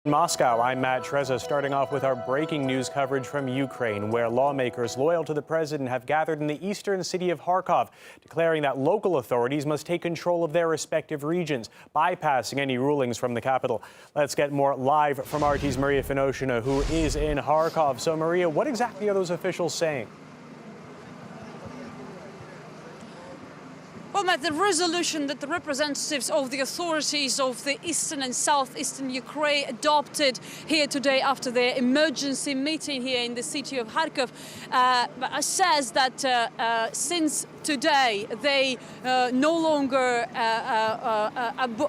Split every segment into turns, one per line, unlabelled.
In Moscow, I'm Matt Trezza, starting off with our breaking news coverage from Ukraine, where lawmakers loyal to the president have gathered in the eastern city of Kharkov, declaring that local authorities must take control of their respective regions, bypassing any rulings from the capital. Let's get more live from RT's Maria Finoshina, who is in Kharkov. So, Maria, what exactly are those officials saying?
Well, Matt, the resolution that the representatives of the authorities of the eastern and southeastern Ukraine adopted here today after their emergency meeting here in the city of Kharkov says that since today they no longer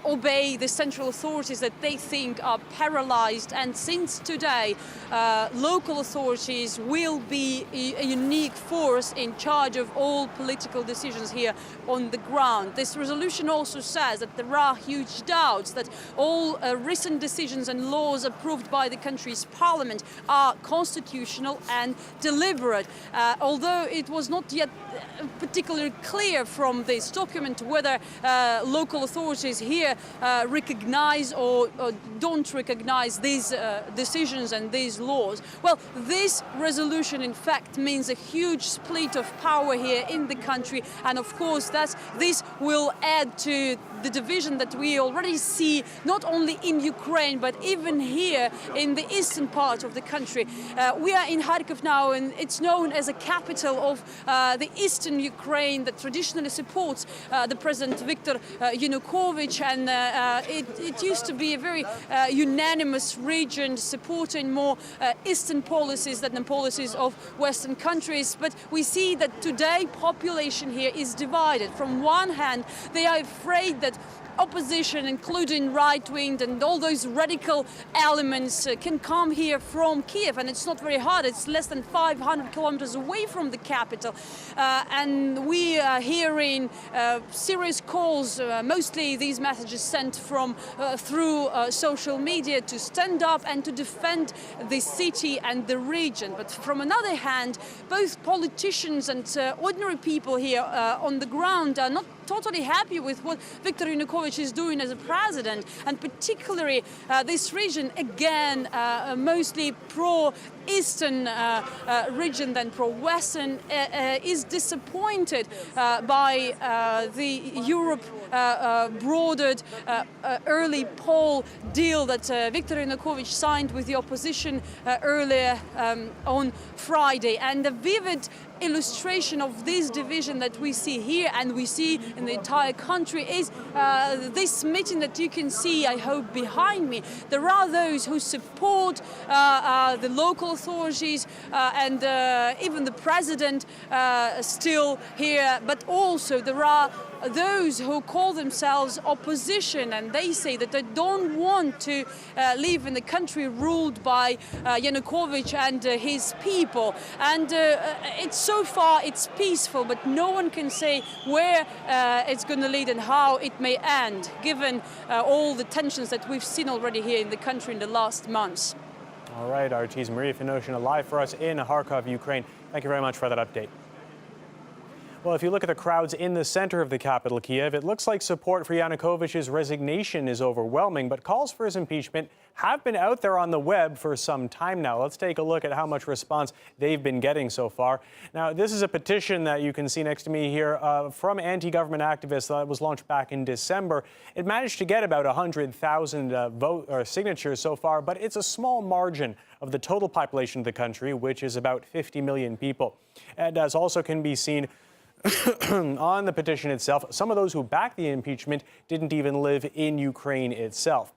obey the central authorities that they think are paralyzed, and since today local authorities will be a unique force in charge of all political decisions here on the ground. This resolution also says that there are huge doubts that all recent decisions and laws approved by the country's parliament are constitutional and deliberate. Although it was not yet particularly clear from this document whether local authorities here recognize or don't recognize these decisions and these laws. Well, this resolution in fact means a huge split of power here in the country, and of course this will add to the division that we already see not only in Ukraine but even here in the eastern part of the country. We are in Kharkov now, and it's known as a capital of the eastern Ukraine that traditionally supports the President Viktor Yanukovych, and it used to be a very unanimous region supporting more eastern policies than the policies of Western countries. But we see that today population here is divided. From one hand, they are afraid that opposition, including right-wing and all those radical elements, can come here from Kiev, and it's not very hard. It's less than 500 kilometers away from the capital, and we are hearing serious calls, mostly these messages sent from through social media, to stand up and to defend the city and the region. But from another hand, both politicians and ordinary people here on the ground are not totally happy with what Viktor Yanukovych is doing as a president, and particularly this region, again, mostly pro-eastern region than pro-western, is disappointed by the Europe-broadened early poll deal that Viktor Yanukovych signed with the opposition earlier on Friday. And the vivid illustration of this division that we see here and we see in the entire country is this meeting that you can see, I hope, behind me. There are those who support the local authorities and even the president still here, but also there are those who call themselves opposition, and they say that they don't want to live in a country ruled by Yanukovych and his people. And so far it's peaceful, but no one can say where it's going to lead and how it may end, given all the tensions that we've seen already here in the country in the last months.
All right, RT's Maria Finoshina live for us in Kharkov, Ukraine. Thank you very much for that update. Well, if you look at the crowds in the center of the capital, Kiev, it looks like support for Yanukovych's resignation is overwhelming, but calls for his impeachment have been out there on the web for some time now. Let's take a look at how much response they've been getting so far. Now, this is a petition that you can see next to me here from anti-government activists that was launched back in December. It managed to get about 100,000 signatures so far, but it's a small margin of the total population of the country, which is about 50 million people. And as also can be seen on the petition itself, some of those who backed the impeachment didn't even live in Ukraine itself.